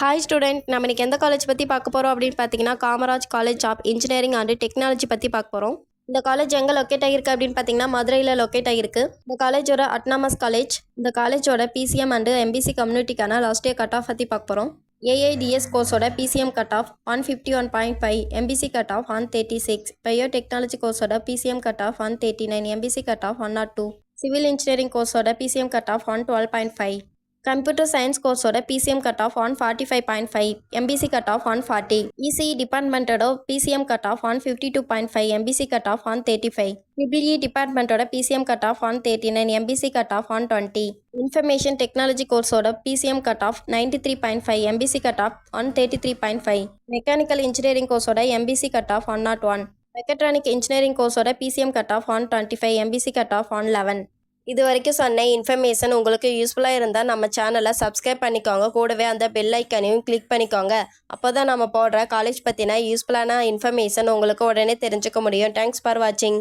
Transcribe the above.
Hi student, நம்ம இன்னைக்கு எந்த காலேஜ் பற்றி பார்க்க போகிறோம் அப்படின்னு பார்த்தீங்கன்னா, Kamaraj college of engineering and technology பற்றி பார்க்க போகிறோம். இந்த காலேஜ் எங்கே லொக்கேட் ஆகிருக்கு அப்படின்னு பார்த்தீங்கன்னா, மதுரையில் லொக்கேட் ஆகிருக்கு. இந்த காலேஜோட அட்னாமஸ் காலேஜ். இந்த காலேஜோட பிசிஎம் அண்டு எம்பிசி கம்யூனிட்டிக்கான லாஸ்ட் இயர் கட் ஆஃப் பற்றி பார்க்க போகிறோம். ஏஐடிஎஸ் கோர்ஸோட BCM cut off 151.5, MBC cut off 136, biotechnology கோர்ஸோட BCM cut off 139, MBC cut off 102, civil engineering கோர்ஸோட BCM cut off 112.5, computer science கோர்ஸோட BCM cut off 145.5, MBC cut off 140, ECE டிபார்ட்மெண்ட்டோட BCM cut off 152.5, MBC cut off 135, triple E டிபார்ட்மெண்ட்டோட BCM cut off 139, MBC cut off 120, information technology கோர்ஸோட BCM cut off 93.5, MBC cut off 133.5, mechanical engineering கோர்ஸோட MBC cut off 101, mechatronic engineering கோர்ஸோட BCM cut off 125, MBC cut off 111. இது வரைக்கும் சொன்ன information உங்களுக்கு யூஸ்ஃபுல்லாக இருந்தால் நம்ம சேனலை சப்ஸ்கிரைப் பண்ணிக்கோங்க. கூடவே அந்த பெல் ஐக்கனையும் கிளிக் பண்ணிக்கோங்க. அப்போ தான் நம்ம போடுற காலேஜ் பற்றின யூஸ்ஃபுல்லான இன்ஃபர்மேஷன் உங்களுக்கு உடனே தெரிஞ்சுக்க முடியும். தேங்க்ஸ் ஃபார் வாட்சிங்.